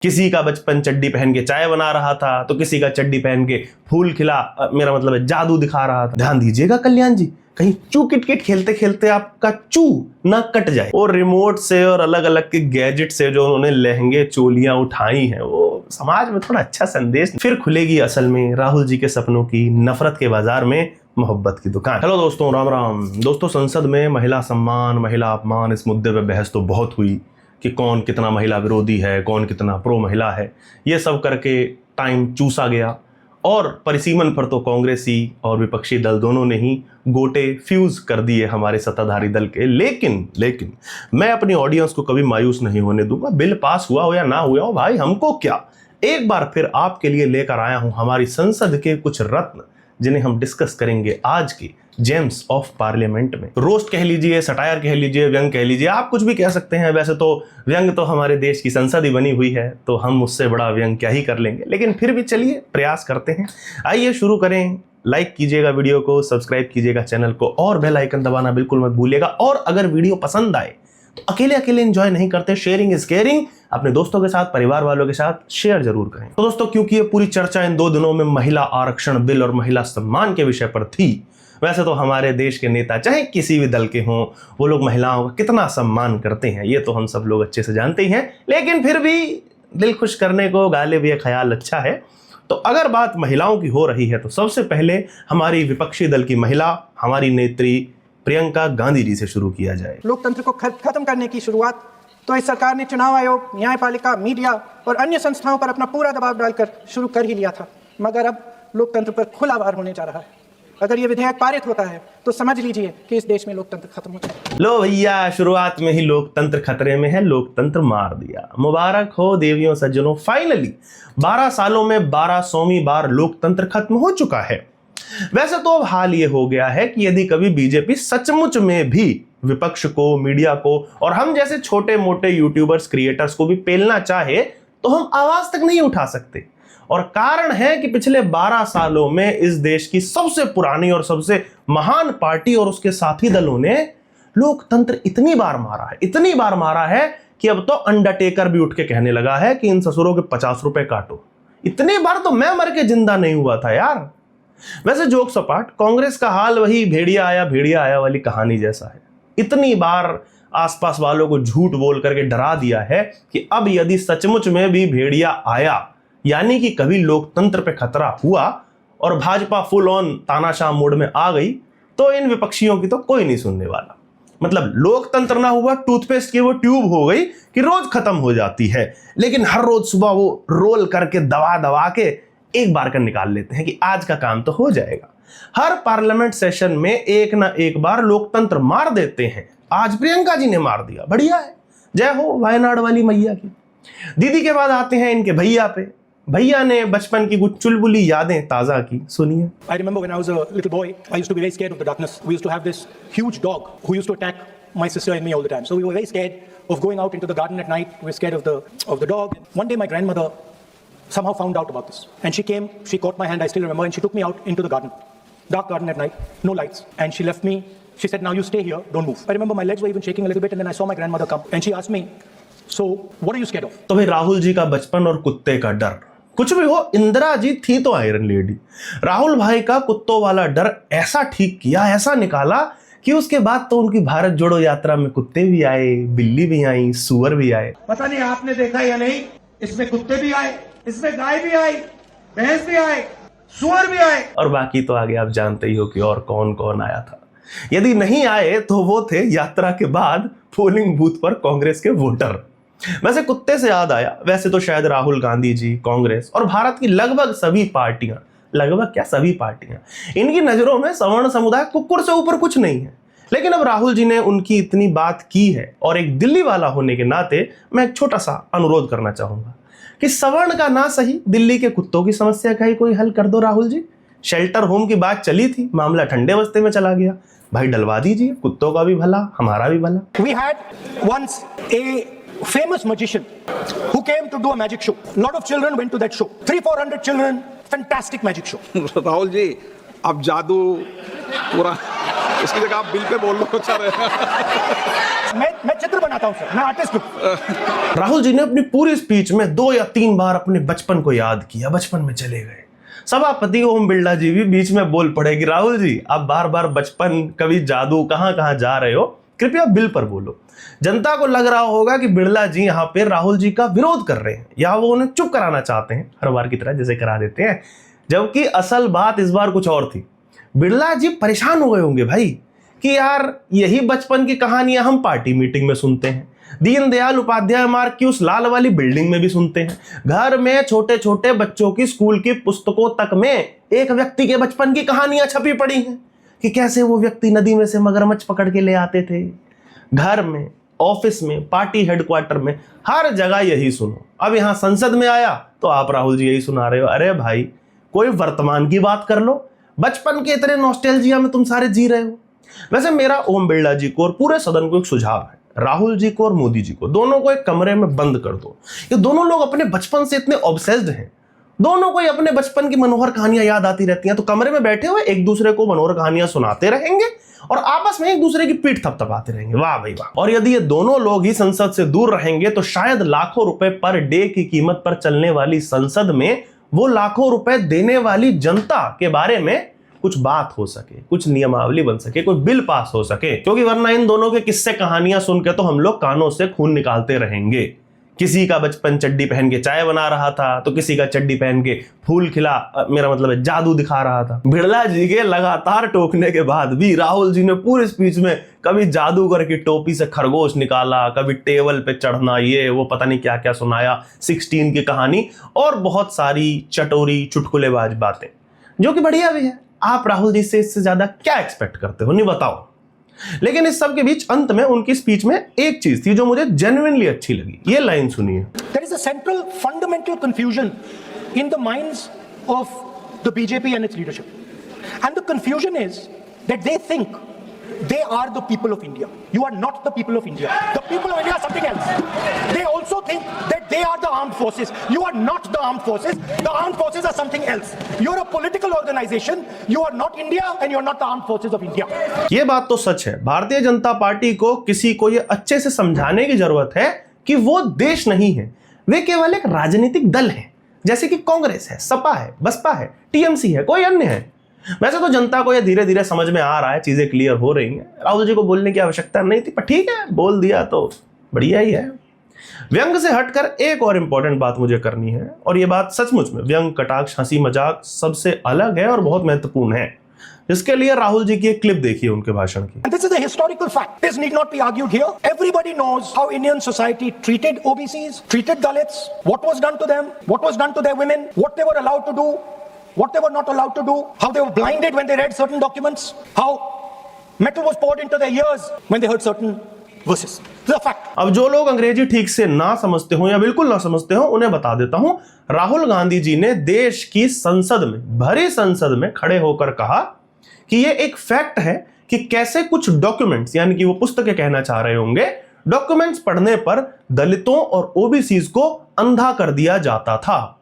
किसी का बचपन चड्डी पहन के चाय बना रहा था, तो किसी का चड्डी पहन के फूल खिला, मेरा मतलब है जादू दिखा रहा था। ध्यान दीजिएगा कल्याण जी, कहीं चू किट खेलते खेलते आपका चू ना कट जाए। और रिमोट से और अलग अलग के गैजेट से जो उन्होंने लहंगे चोलियां उठाई हैं, वो समाज में थोड़ा अच्छा संदेश। फिर खुलेगी असल में राहुल जी के सपनों की नफरत के बाजार में मोहब्बत की दुकान। हेलो दोस्तों, राम राम। दोस्तों, संसद में महिला सम्मान, महिला अपमान, इस मुद्दे पे बहस तो बहुत हुई कि कौन कितना महिला विरोधी है, कौन कितना प्रो महिला है। ये सब करके टाइम चूसा गया और परिसीमन पर तो कांग्रेसी और विपक्षी दल दोनों ने ही गोटे फ्यूज कर दिए हमारे सत्ताधारी दल के। लेकिन मैं अपनी ऑडियंस को कभी मायूस नहीं होने दूंगा। बिल पास हुआ हो या ना हुआ हो, भाई हमको क्या। एक बार फिर आपके लिए लेकर आया हूं हमारी संसद के कुछ रत्न, जिन्हें हम डिस्कस करेंगे आज की जेम्स ऑफ पार्लियामेंट में। रोस्ट कह लीजिए, सटायर कह लीजिए, व्यंग कह लीजिए, आप कुछ भी कह सकते हैं। वैसे तो व्यंग तो हमारे देश की संसद ही बनी हुई है, तो हम उससे बड़ा व्यंग क्या ही कर लेंगे। लेकिन फिर भी चलिए प्रयास करते हैं। आइए शुरू करें। लाइक कीजिएगा वीडियो को, सब्सक्राइब कीजिएगा चैनल को और बेल आइकन दबाना बिल्कुल मत भूलिएगा। और अगर वीडियो पसंद आए तो अकेले एंजॉय नहीं करते, शेयरिंग इज केयरिंग। अपने दोस्तों के साथ, परिवार वालों के साथ शेयर जरूर करें। तो दोस्तों, क्योंकि ये पूरी चर्चा इन 2 दिनों में महिला आरक्षण बिल और महिला सम्मान के विषय पर थी। वैसे तो हमारे देश के नेता चाहे किसी भी दल के हों, वो लोग महिलाओं का कितना सम्मान करते हैं, ये तो हम सब लोग अच्छे से जानते ही हैं। लेकिन फिर भी दिल खुश करने को गालिब ये ख्याल अच्छा है। तो अगर बात महिलाओं की हो रही है तो सबसे पहले हमारी विपक्षी दल की महिला, हमारी नेत्री प्रियंका गांधी जी से शुरू किया जाए। लोकतंत्र को खत्म करने की शुरुआत तो इस सरकार ने चुनाव आयोग, न्यायपालिका, मीडिया और अन्य संस्थाओं पर अपना पूरा दबाव डालकर शुरू कर ही लिया था, मगर अब लोकतंत्र पर खुला वार होने जा रहा है। अगर ये विधेयक पारित होता है तो समझ लीजिए कि इस देश में लोकतंत्र खत्म हो जाएगा। लो भैया, शुरुआत में ही लोकतंत्र खतरे में है, लोकतंत्र मार दिया। मुबारक हो देवियों सज्जनों, फाइनली 12 सालों में 1200वीं बार लोकतंत्र खत्म हो चुका है। वैसे तो अब हाल ये हो गया है कि यदि कभी बीजेपी सचमुच में भी विपक्ष को, मीडिया को और हम जैसे छोटे मोटे यूट्यूबर्स, क्रिएटर्स को भी पेलना चाहे तो हम आवाज तक नहीं उठा सकते। और कारण है कि पिछले 12 सालों में इस देश की सबसे पुरानी और सबसे महान पार्टी और उसके साथी दलों ने लोकतंत्र इतनी बार मारा है कि अब तो अंडरटेकर भी उठ के कहने लगा है कि इन ससुरों के 50 रुपए काटो। इतनी बार तो मैं मर के जिंदा नहीं हुआ था यार। वैसे जोक सपाट, कांग्रेस का हाल वही भेड़िया आया वाली कहानी जैसा है। इतनी बार आसपास वालों को झूठ बोल करके डरा दिया है कि अब यदि सचमुच में भी भेड़िया आया, यानी कि कभी लोकतंत्र पे खतरा हुआ और भाजपा फुल ऑन तानाशाह मोड में आ गई, तो इन विपक्षियों की तो कोई नहीं सुनने वाला। मतलब लोकतंत्र ना हुआ, टूथपेस्ट की वो ट्यूब हो गई कि रोज खत्म हो जाती है, लेकिन हर रोज सुबह वो रोल करके दबा के एक बार का निकाल लेते हैं कि आज का काम तो हो जाएगा। हर पार्लियामेंट सेशन में एक ना एक बार लोकतंत्र मार देते हैं। आज प्रियंका जी ने मार दिया, बढ़िया है, जय हो वायनाड वाली मैया की। दीदी के बाद आते हैं इनके भैया पे। भैया ने बचपन की कुछ चुलबुली यादें ताजा की, सुनिए। I remember when I was a little boy, I used to be very scared of the darkness. We used to have this huge dog who used to attack my sister and me all the time. So we were very scared of going out into the garden at night. We were scared of the dog. One day my grandmother somehow found out about this, and she came, she caught my hand, I still remember, and she took me out into the garden, dark garden at night, no lights, and she left me. She said, now you stay here, don't move. I remember my legs were even shaking a little bit, and then I saw my grandmother come, and she asked me, so what are you scared of? तो भाई राहुल जी का बचपन और कुत्ते का डर, कुछ भी हो, इंदिरा जी थी तो आयरन लेडी। राहुल भाई का कुत्तों वाला डर ऐसा ठीक किया, ऐसा निकाला कि उसके बाद तो उनकी भारत जोड़ो यात्रा में कुत्ते भी आए, बिल्ली भी आई, सुअर भी आए। पता नहीं आपने देखा या नहीं, इसमें कुत्ते भी आए, इसमें गाय भी आई, भैंस भी आए, सुअर भी आए, और बाकी तो आगे आप जानते ही हो कि और कौन कौन आया था। यदि नहीं आए तो वो थे यात्रा के बाद पोलिंग बूथ पर कांग्रेस के वोटर। वैसे कुत्ते से याद आया, वैसे तो शायद राहुल गांधी जी, कांग्रेस और भारत की लगभग सभी पार्टियां, लगभग क्या सभी पार्टियां, इनकी नजरों में सवर्ण समुदाय कुकुर से ऊपर कुछ नहीं है। लेकिन अब राहुल जी ने उनकी इतनी बात की है और एक दिल्ली वाला होने के नाते मैं एक छोटा सा अनुरोध करना चाहूंगा कि सवर्ण का ना सही, दिल्ली के कुत्तों की समस्या का ही कोई हल कर दो राहुल जी। शेल्टर होम की बात चली थी, मामला ठंडे बस्ते में चला गया, भाई डलवा दीजिए, कुत्तों का भी भला, हमारा भी भला। We had once a famous magician who came to do a magic show. A lot of children went to that show. 300-400 children, fantastic magic show. Rahul ji, अब जादू पूरा इसकी जगह आप बिल पे बोल लो अच्छा रहेगा। मैं चित्र बनाता हूं सर, मैं आर्टिस्ट हूं। राहुल जी ने अपनी पूरी स्पीच में 2 या 3 बार अपने बचपन को याद किया, बचपन में चले गए। सभापति ओम बिरला जी भी बीच में बोल पड़े कि राहुल जी आप बार बार बचपन, कभी जादू, कहां कहां जा रहे हो, कृपया बिल पर बोलो। जनता को लग रहा होगा कि बिरला जी यहां पे राहुल जी का विरोध कर रहे हैं या वो उन्हें चुप कराना चाहते हैं, हर बार की तरह जैसे करा देते हैं, जबकि असल बात इस बार कुछ और थी। बिरला जी परेशान हो गए होंगे भाई कि यार यही बचपन की कहानियां हम पार्टी मीटिंग में सुनते हैं, दीनदयाल उपाध्याय मार्ग की उस लाल वाली बिल्डिंग में भी सुनते हैं, घर में छोटे छोटे बच्चों की स्कूल की पुस्तकों तक में एक व्यक्ति के बचपन की कहानियां छपी पड़ी हैं कि कैसे वो व्यक्ति नदी में से मगरमच्छ पकड़ के ले आते थे। घर में, ऑफिस में, पार्टी हेडक्वार्टर में, हर जगह यही सुनो। अब यहां संसद में आया तो आप राहुल जी यही सुना रहे हो। अरे भाई कोई वर्तमान की बात कर लो, बचपन के इतने नॉस्टैल्जिया में तुम सारे जी रहे हो। वैसे मेरा ओम बिरला जी को और पूरे सदन को एक सुझाव है, राहुल जी को और मोदी जी को दोनों को एक कमरे में बंद कर दो। ये दोनों लोग अपने बचपन से इतने ऑब्सेस्ड हैं, दोनों को ही अपने बचपन की मनोहर कहानियां याद आती रहती हैं, तो कमरे में बैठे हुए एक दूसरे को मनोहर कहानियां सुनाते रहेंगे और आपस में एक दूसरे की पीठ थपथपाते रहेंगे। वाह भाई वाह। और यदि ये दोनों लोग ही संसद से दूर रहेंगे तो शायद लाखों रुपए पर डे की कीमत पर चलने वाली संसद में वो लाखों रुपए देने वाली जनता के बारे में कुछ बात हो सके, कुछ नियमावली बन सके, कोई बिल पास हो सके, क्योंकि वरना इन दोनों के किस्से कहानियां सुन के तो हम लोग कानों से खून निकालते रहेंगे। किसी का बचपन चड्डी पहन के चाय बना रहा था तो किसी का चड्डी पहन के फूल खिला, मेरा मतलब है जादू दिखा रहा था। बिरला जी के लगातार टोकने के बाद भी राहुल जी ने पूरी स्पीच में कभी जादूगर की टोपी से खरगोश निकाला, कभी टेबल पे चढ़ना, ये वो पता नहीं क्या क्या सुनाया, 16 की कहानी और बहुत सारी चटोरी चुटकुलेबाज बातें, जो कि बढ़िया भी है। आप राहुल जी से इससे ज्यादा क्या एक्सपेक्ट करते हो, नहीं बताओ। लेकिन इस सब के बीच अंत में उनकी स्पीच में एक चीज थी जो मुझे जेन्युइनली अच्छी लगी। ये लाइन सुनिए। There is a central fundamental confusion in the minds of the BJP and its leadership. And the confusion is that they think they are the people of India. You are not the people of India. The people of India are something else. They also think that they are the armed forces. You are not the armed forces. The armed forces are something else. You are a political organization. You are not India and you are not the armed forces of India. ये बात तो सच है। Bharatiya Janata party को किसी को ये अच्छे से समझाने की जरूरत है कि वो देश नहीं है, वे केवल एक राजनीतिक दल है, जैसे कि कांग्रेस है, सपा है, बसपा है, टीएमसी है, कोई अन्य है। वैसे तो जनता को यह धीरे धीरे समझ में आ रहा है, चीजें क्लियर हो रही हैं। राहुल जी को बोलने की आवश्यकता नहीं थी, पर ठीक है, बोल दिया तो बढ़िया ही है। व्यंग से हटकर एक और इंपॉर्टेंट बात मुझे करनी है, और यह बात सचमुच में व्यंग, कटाक्ष, हंसी मजाक सबसे अलग है और बहुत महत्वपूर्ण है। इसके लिए राहुल जी की एक क्लिप देखिए उनके भाषण की। And this is a historical fact. This need not be argued here. Everybody knows how Indian society treated OBCs, treated Dalits, what was done to them, what was done to their women, what they were allowed to do, what they were not allowed to do, how they were blinded when they read certain documents, how metal was poured into their ears when they heard certain verses. This is a fact. अब जो लोग अंग्रेजी ठीक से ना समझते हो या बिल्कुल ना समझते हो उन्हें बता देता हूं, राहुल गांधी जी ने देश की संसद में, भरी संसद में खड़े होकर कहा कि ये एक फैक्ट है कि कैसे कुछ डॉक्यूमेंट्स, यानी कि वो पुस्तकें कहना चाह रहे होंगे, डॉक्यूमेंट्स पढ़ने पर दलितों और ओबीसीज को अंधा कर दिया जाता था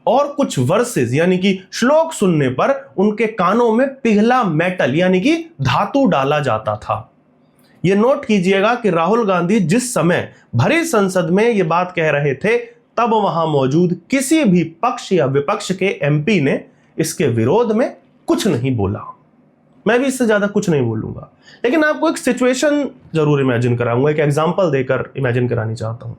और कुछ वर्सेस यानी कि श्लोक सुनने पर उनके कानों में पिघला मेटल यानी कि धातु डाला जाता था। यह नोट कीजिएगा कि राहुल गांधी जिस समय भरी संसद में यह बात कह रहे थे, तब वहां मौजूद किसी भी पक्ष या विपक्ष के एमपी ने इसके विरोध में कुछ नहीं बोला। मैं भी इससे ज्यादा कुछ नहीं बोलूंगा, लेकिन आपको एक सिचुएशन जरूर इमेजिन कराऊंगा, एक एग्जांपल देकर इमेजिन करानी चाहता हूं।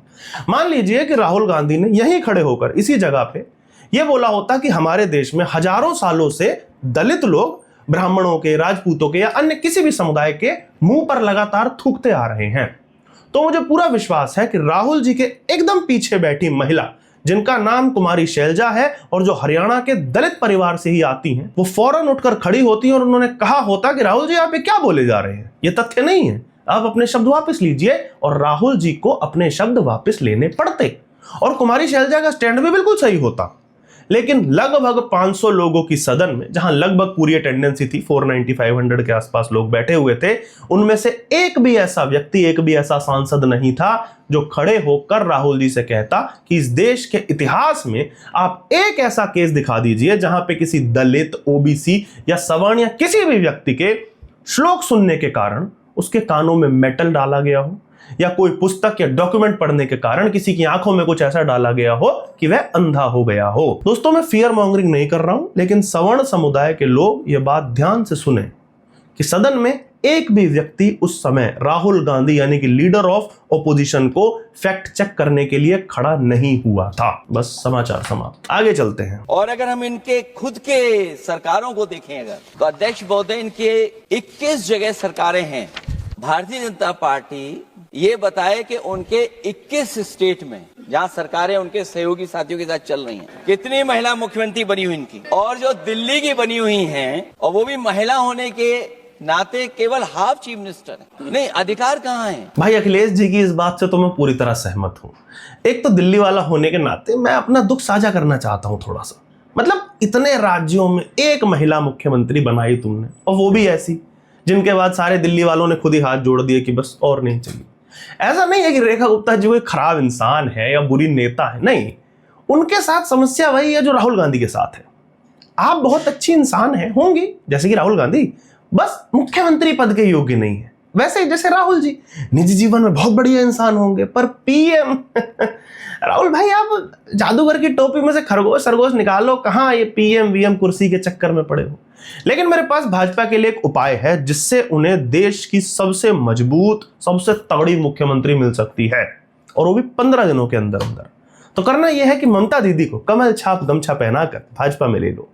मान लीजिए कि राहुल गांधी ने यहीं खड़े होकर इसी जगह पे यह बोला होता कि हमारे देश में हजारों सालों से दलित लोग ब्राह्मणों के, राजपूतों के या अन्य किसी भी समुदाय के मुंह पर लगातार थूकते आ रहे हैं, तो मुझे पूरा विश्वास है कि राहुल जी के एकदम पीछे बैठी महिला, जिनका नाम कुमारी शैलजा है और जो हरियाणा के दलित परिवार से ही आती हैं, वो फौरन उठकर खड़ी होती और उन्होंने कहा होता कि राहुल जी आप ये क्या बोले जा रहे हैं, ये तथ्य नहीं है, आप अपने शब्द वापस लीजिए। और राहुल जी को अपने शब्द वापस लेने पड़ते और कुमारी शैलजा का स्टैंड भी बिल्कुल सही होता। लेकिन लगभग 500 लोगों की सदन में, जहां लगभग पूरी अटेंडेंस थी, 490-500 के आसपास लोग बैठे हुए थे, उनमें से एक भी ऐसा व्यक्ति, एक भी ऐसा सांसद नहीं था जो खड़े होकर राहुल जी से कहता कि इस देश के इतिहास में आप एक ऐसा केस दिखा दीजिए जहां पे किसी दलित, ओबीसी या सवर्ण या किसी भी व्यक्ति के श्लोक सुनने के कारण उसके कानों में मेटल डाला गया हो, या कोई पुस्तक या डॉक्यूमेंट पढ़ने के कारण किसी की आंखों में कुछ ऐसा डाला गया हो कि वह अंधा हो गया हो। दोस्तों, मैं फियर मॉन्गरिंग नहीं कर रहा हूं, लेकिन सवर्ण समुदाय के लोग यह बात ध्यान से सुने कि सदन में एक भी व्यक्ति उस समय राहुल गांधी यानी कि लीडर ऑफ ओपोजिशन को फैक्ट चेक करने के लिए खड़ा नहीं हुआ था। बस समाचार समाप्त, आगे चलते हैं। और अगर हम इनके खुद के सरकारों को देखें अगर, तो अध्यक्ष महोदय इनके 21 जगह सरकारें हैं। भारतीय जनता पार्टी ये बताए कि उनके 21 स्टेट में जहां सरकारें उनके सहयोगी साथियों के साथ चल रही हैं, कितनी महिला मुख्यमंत्री बनी हुई इनकी, और जो दिल्ली की बनी हुई हैं, और वो भी महिला होने के नाते केवल हाफ चीफ मिनिस्टर है। नहीं, अधिकार कहाँ है? भाई अखिलेश जी की इस बात से तो मैं पूरी तरह सहमत हूं। एक तो दिल्ली वाला होने के नाते मैं अपना दुख साझा करना चाहता हूं थोड़ा सा। मतलब इतने राज्यों में एक महिला मुख्यमंत्री बनाई तुमने, और वो भी ऐसी जिनके बाद सारे दिल्ली वालों ने खुद ही हाथ जोड़ दिए कि बस और नहीं चाहिए। ऐसा नहीं है कि रेखा गुप्ता जी कोई खराब इंसान है या बुरी नेता है, नहीं, उनके साथ समस्या वही है जो राहुल गांधी के साथ है। आप बहुत अच्छी इंसान हैं, होंगी जैसे कि राहुल गांधी, बस मुख्यमंत्री पद के योग्य नहीं है। वैसे जैसे राहुल जी निजी जीवन में बहुत बढ़िया इंसान होंगे, पर पीएम राहुल भाई, आप जादूगर की टोपी में से खरगोश सरगोश निकालो, कहां ये पीएम वीएम कुर्सी के चक्कर में पड़े हो। लेकिन मेरे पास भाजपा के लिए एक उपाय है जिससे उन्हें देश की सबसे मजबूत, सबसे तगड़ी मुख्यमंत्री मिल सकती है, और वो भी 15 दिनों के अंदर अंदर। तो करना यह है कि ममता दीदी को कमल छाप गमछा पहनाकर भाजपा में ले लो।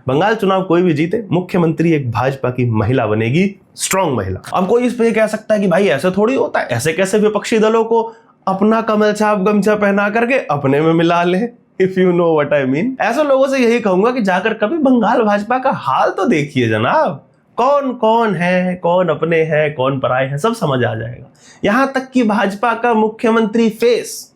बंगाल चुनाव कोई भी जीते, मुख्यमंत्री एक भाजपा की महिला बनेगी, स्ट्रांग महिला। अब कोई इस पे कह सकता है कि भाई ऐसे थोड़ी होता है, ऐसे कैसे विपक्षी दलों को अपना कमल छाप गमछा पहना करके अपने में मिला ले। If you know what I mean. ऐसे लोगों से यही कहूंगा कि जाकर कभी बंगाल भाजपा का हाल तो देखिए जनाब, कौन कौन है, कौन अपने हैं, कौन पराए हैं, सब समझ आ जाएगा। यहां तक कि भाजपा का मुख्यमंत्री फेस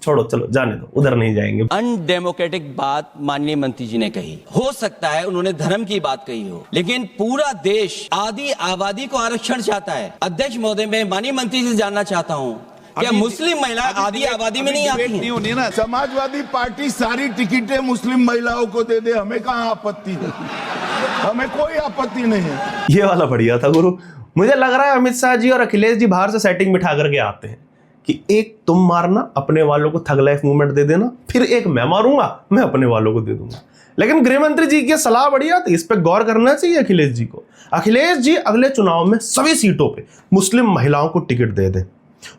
छोड़ो, चलो जाने दो, उधर नहीं जाएंगे। अनडेमोक्रेटिक बात माननीय मंत्री जी ने कही। हो सकता है उन्होंने धर्म की बात कही हो, लेकिन पूरा देश आदि आबादी को आरक्षण चाहता है। अध्यक्ष महोदय, मैं माननीय मंत्री से जानना चाहता हूँ, क्या मुस्लिम महिला आदि आबादी में नहीं आती नहीं होनी ना? समाजवादी पार्टी सारी टिकटें मुस्लिम महिलाओं को दे दे, हमें कहाँ आपत्ति है? हमें कोई आपत्ति नहीं है। ये वाला बढ़िया था गुरु। मुझे लग रहा है अमित शाह जी और अखिलेश जी बाहर से सेटिंग बिठा करके आते हैं कि एक तुम मारना, अपने वालों को थग लाइफ मूवमेंट दे देना, फिर एक मैं मारूंगा, मैं अपने वालों को दे दूंगा। लेकिन गृह मंत्री जी की सलाह बढ़िया थी, इस पर गौर करना चाहिए अखिलेश जी को। अखिलेश जी अगले चुनाव में सभी सीटों पे मुस्लिम महिलाओं को टिकट दे दें।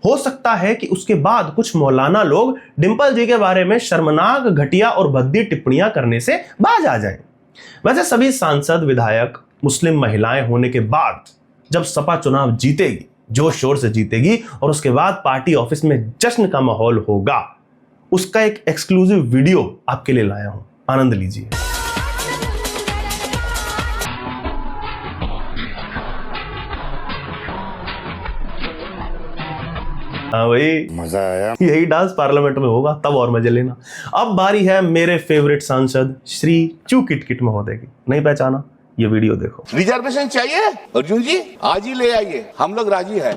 हो सकता है कि उसके बाद कुछ मौलाना लोग डिंपल जी के बारे में शर्मनाक, घटिया और भद्दी टिप्पणियां करने से बाज आ जाएं। वैसे सभी सांसद, विधायक मुस्लिम महिलाएं होने के बाद जब सपा चुनाव जीतेगी, जोर शोर से जीतेगी, और उसके बाद पार्टी ऑफिस में जश्न का माहौल होगा, उसका एक एक्सक्लूसिव वीडियो आपके लिए लाया हूं, आनंद लीजिए। हाँ भाई, मजा आया। यही डांस पार्लियामेंट में होगा, तब और मजे लेना। अब बारी है मेरे फेवरेट सांसद श्री चू किटकिट महोदय की। नहीं पहचाना? ये वीडियो देखो। रिजर्वेशन चाहिए अर्जुन जी, आज ही ले आइए, हम लोग राजी है।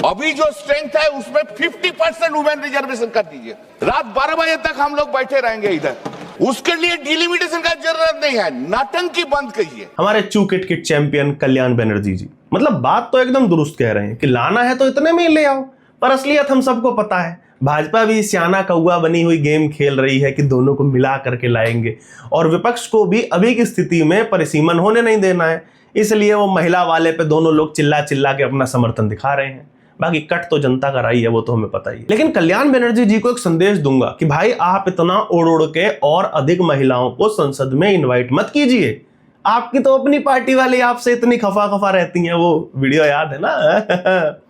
अभी जो स्ट्रेंथ है उसमें 50% वुमेन रिजर्वेशन कर दीजिए। रात 12 बजे तक हम लोग बैठे रहेंगे इधर, उसके लिए डिलिमिटेशन का जरूरत नहीं है, नौटंकी बंद कीजिए। हमारे चू किटकिट चैंपियन कल्याण बनर्जी जी, मतलब बात तो एकदम दुरुस्त कह रहे हैं कि लाना है तो इतने में ही ले आओ, पर असलियत हम सबको पता है। भाजपा भी सियाना कौआ बनी हुई गेम खेल रही है कि दोनों को मिला करके लाएंगे, और विपक्ष को भी अभी की स्थिति में परिसीमन होने नहीं देना है, इसलिए वो महिला वाले पे दोनों लोग चिल्ला चिल्ला के अपना समर्थन दिखा रहे हैं। बाकी कट तो जनता का राई है, वो तो हमें पता ही है। लेकिन कल्याण बनर्जी जी को एक संदेश दूंगा कि भाई आप इतना उड़ उड़ के और अधिक महिलाओं को संसद में इन्वाइट मत कीजिए। आपकी तो अपनी पार्टी वाली आपसे इतनी खफा खफा रहती हैं, वो वीडियो याद है ना?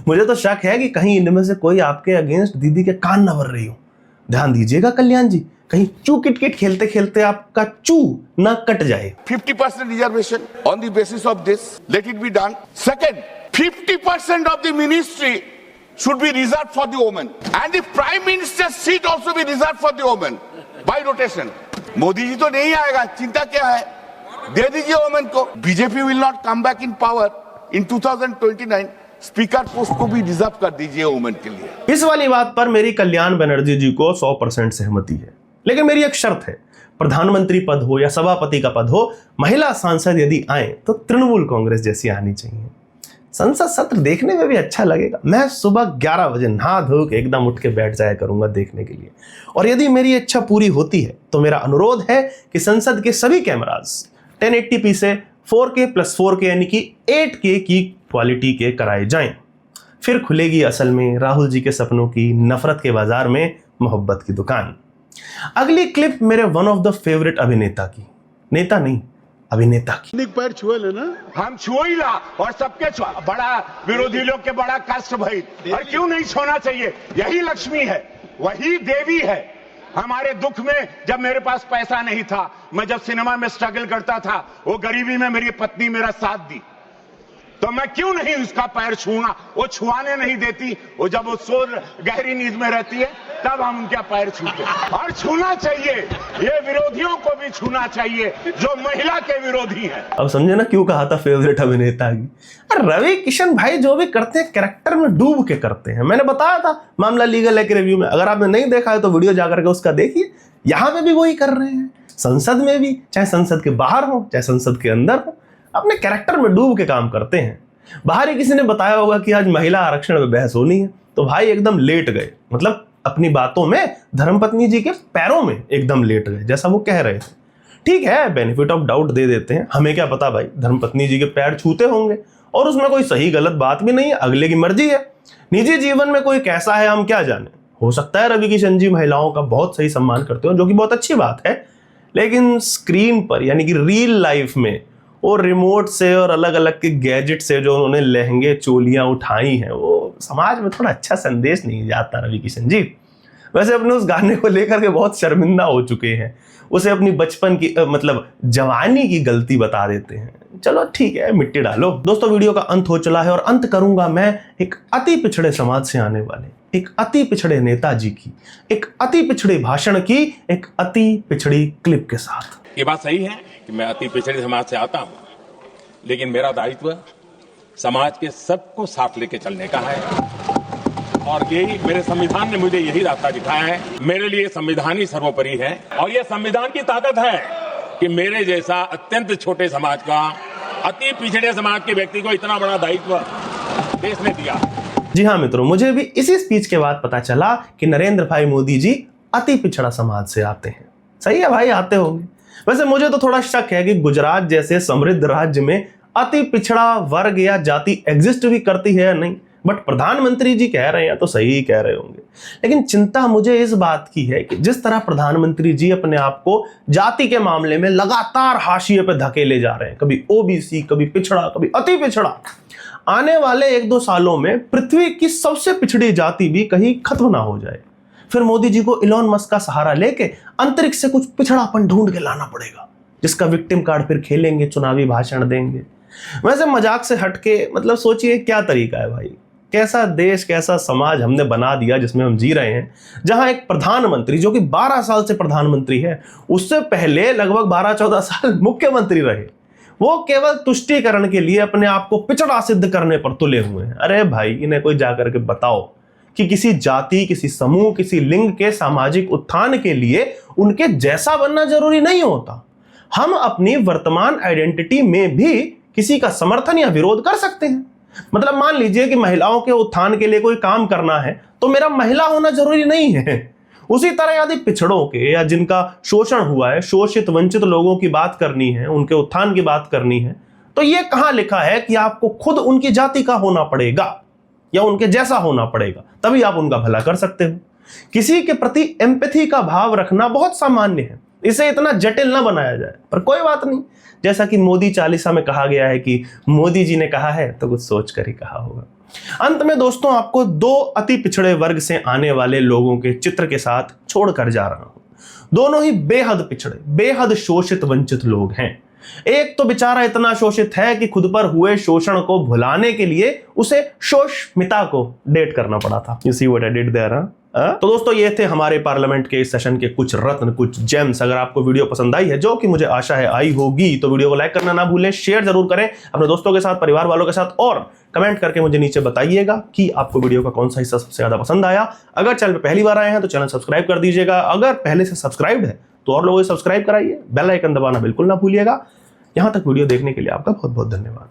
मुझे तो शक है कि कहीं इनमें से कोई आपके अगेंस्ट दीदी के कान न भर रही हो। ध्यान दीजिएगा कल्याण जी, कहीं चू किटकिट खेलते खेलते आपका चू ना कट जाए। 50% reservation on the basis of this, let it be done. Second, 50% of the ministry should be reserved for the women, and the prime minister's seat also be reserved for the women by rotation. Modi ji तो नहीं आएगा, चिंता क्या है, दे दीजिए women को। BJP will not come back in power in 2029, speaker post को भी रिजर्व कर दीजिए वुमेन के लिए। इस वाली बात पर मेरी कल्याण बनर्जी जी को 100% सहमति है। लेकिन मेरी एक शर्त है, प्रधानमंत्री पद हो या सभापति का पद हो, महिला सांसद यदि आए तो तृणमूल कांग्रेस जैसी आनी चाहिए। संसद सत्र देखने में भी अच्छा लगेगा। मैं सुबह 11 बजे नहा धो के एकदम उठ के बैठ जाया करूंगा देखने के लिए। और यदि मेरी इच्छा पूरी होती है तो मेरा अनुरोध है कि संसद के सभी कैमरास 1080p से 4K + 4K यानी कि 8K की क्वालिटी के कराए जाएं। फिर खुलेगी असल में राहुल जी के सपनों की नफरत के बाजार में मोहब्बत की दुकान। अगली क्लिप मेरे वन ऑफ द फेवरेट अभिनेता की, नेता नहीं अभिनेता की। पैर छुए लेना, हम छुईला और सबके बड़ा विरोधी लोग के बड़ा कष्ट भई, और क्यों नहीं छोना चाहिए? यही लक्ष्मी है, वही देवी है। हमारे दुख में जब मेरे पास पैसा नहीं था, मैं जब सिनेमा में स्ट्रगल करता था, वो गरीबी में मेरी पत्नी मेरा साथ दी, तो मैं क्यों नहीं उसका पैर छूना? वो छुआने नहीं देती, वो जब वो सो गहरी नींद में रहती है तब हम उनका पैर छूते, और छूना चाहिए। ये विरोधियों को भी छूना चाहिए जो महिला के विरोधी हैं। अब समझे ना क्यों कहा था फेवरेट अभिनेता की? रवि किशन भाई जो भी करते हैं कैरेक्टर में डूब के करते हैं। मैंने बताया था मामला लीगल है के रिव्यू में, अगर आपने नहीं देखा है तो वीडियो जाकर के उसका देखिए। यहां पे भी वही कर रहे हैं, संसद में भी, चाहे संसद के बाहर हो चाहे संसद के अंदर हो, अपने कैरेक्टर में डूब के काम करते हैं। बाहर ही किसी ने बताया होगा कि आज महिला आरक्षण में बहस होनी है, तो भाई एकदम लेट गए, मतलब अपनी बातों में धर्मपत्नी जी के पैरों में एकदम लेट गए, जैसा वो कह रहे थे। ठीक है, बेनिफिट ऑफ डाउट दे देते हैं, हमें क्या पता भाई धर्मपत्नी जी के पैर छूते होंगे, और उसमें कोई सही गलत बात भी नहीं है, अगले की मर्जी है। निजी जीवन में कोई कैसा है हम क्या जाने। हो सकता है रवि किशन जी महिलाओं का बहुत सही सम्मान करते हो, जो कि बहुत अच्छी बात है, लेकिन स्क्रीन पर यानी कि रियल लाइफ में वो रिमोट से और अलग अलग के गैजेट से जो उन्होंने लहंगे चोलियां उठाई हैं, वो समाज में थोड़ा अच्छा संदेश नहीं जाता रवि किशन जी। वैसे अपने उस गाने को लेकर के बहुत शर्मिंदा हो चुके हैं, उसे अपनी बचपन की मतलब जवानी की गलती बता देते हैं। चलो ठीक है, मिट्टी डालो। दोस्तों वीडियो का अंत हो चला है और अंत करूंगा मैं एक अति पिछड़े समाज से आने वाले, एक अति पिछड़े नेताजी की, एक अति पिछड़े भाषण की, एक अति पिछड़ी क्लिप के साथ। ये बात सही है कि मैं अति पिछड़े समाज से आता हूं, लेकिन मेरा दायित्व समाज के सबको साथ लेके चलने का है, और यही मेरे संविधान ने मुझे यही रास्ता दिखाया है। मेरे लिए संविधान ही सर्वोपरि है, और यह संविधान की ताकत है कि मेरे जैसा अत्यंत छोटे समाज का, अति पिछड़े समाज के व्यक्ति को इतना बड़ा दायित्व देश ने दिया। जी हाँ मित्रों, मुझे भी इसी स्पीच के बाद पता चला कि नरेंद्र भाई मोदी जी अति पिछड़ा समाज से आते हैं। सही है भाई, आते होंगे। वैसे मुझे तो थोड़ा शक है कि गुजरात जैसे समृद्ध राज्य में अति पिछड़ा वर्ग या जाति एग्जिस्ट भी करती है या नहीं, बट प्रधानमंत्री जी कह रहे हैं तो सही ही कह रहे होंगे। लेकिन चिंता मुझे इस बात की है कि जिस तरह प्रधानमंत्री जी अपने आप को जाति के मामले में लगातार हाशिए पे धकेले जा रहे हैं, कभी ओबीसी, कभी पिछड़ा, कभी अति पिछड़ा, आने वाले 1-2 सालों में पृथ्वी की सबसे पिछड़ी जाति भी कहीं खत्म ना हो जाए। फिर मोदी जी को इलॉन मस्क का सहारा लेके अंतरिक्ष से कुछ पिछड़ापन ढूंढ के लाना पड़ेगा, जिसका विक्टिम कार्ड फिर खेलेंगे, चुनावी भाषण देंगे। वैसे मजाक से हटके मतलब सोचिए क्या तरीका है भाई, कैसा देश, कैसा समाज हमने बना दिया जिसमें हम जी रहे हैं, जहां एक प्रधानमंत्री जो कि 12 साल से प्रधानमंत्री है, उससे पहले लगभग 12-14 साल मुख्यमंत्री रहे, वो केवल तुष्टीकरण के लिए अपने आप को पिछड़ा सिद्ध करने पर तुले हुए हैं। अरे भाई, इन्हें कोई जाकर के बताओ कि किसी जाति, किसी समूह, किसी लिंग के सामाजिक उत्थान के लिए उनके जैसा बनना जरूरी नहीं होता। हम अपनी वर्तमान आइडेंटिटी में भी किसी का समर्थन या विरोध कर सकते हैं। मतलब मान लीजिए कि महिलाओं के उत्थान के लिए कोई काम करना है तो मेरा महिला होना जरूरी नहीं है। उसी तरह यदि पिछड़ों के या जिनका शोषण हुआ है, शोषित वंचित लोगों की बात करनी है, उनके उत्थान की बात करनी है, तो यह कहां लिखा है कि आपको खुद उनकी जाति का होना पड़ेगा या उनके जैसा होना पड़ेगा, तभी आप उनका भला कर सकते हो। किसी के प्रति एम्पैथी का भाव रखना बहुत सामान्य है, इसे इतना जटिल ना बनाया जाए। पर कोई बात नहीं, जैसा कि मोदी चालीसा में कहा गया है कि मोदी जी ने कहा है तो कुछ सोच कर ही कहा होगा। अंत में दोस्तों आपको 2 अति पिछड़े वर्ग से आने वाले लोगों के चित्र के साथ छोड़कर जा रहा हूं। दोनों ही बेहद पिछड़े, बेहद शोषित वंचित लोग हैं। एक तो बेचारा इतना शोषित है कि खुद पर हुए शोषण को भुलाने के लिए उसे शोषमिता को डेट करना पड़ा था। You see what I did there? तो दोस्तों ये थे हमारे पार्लियामेंट के इस सेशन के कुछ रत्न, कुछ जेम्स। अगर आपको वीडियो पसंद आई है, जो कि मुझे आशा है आई होगी, तो वीडियो को लाइक करना ना भूलें, शेयर जरूर करें अपने दोस्तों के साथ, परिवार वालों के साथ, और कमेंट करके मुझे नीचे बताइएगा कि आपको वीडियो का कौन सा हिस्सा सबसे ज्यादा पसंद आया। अगर चैनल पर पहली बार आए हैं तो चैनल सब्सक्राइब कर दीजिएगा। अगर पहले से सब्सक्राइब है तो और लोगों को सब्सक्राइब कराइए, बेल आइकन दबाना बिल्कुल ना भूलिएगा। यहां तक वीडियो देखने के लिए आपका बहुत बहुत धन्यवाद।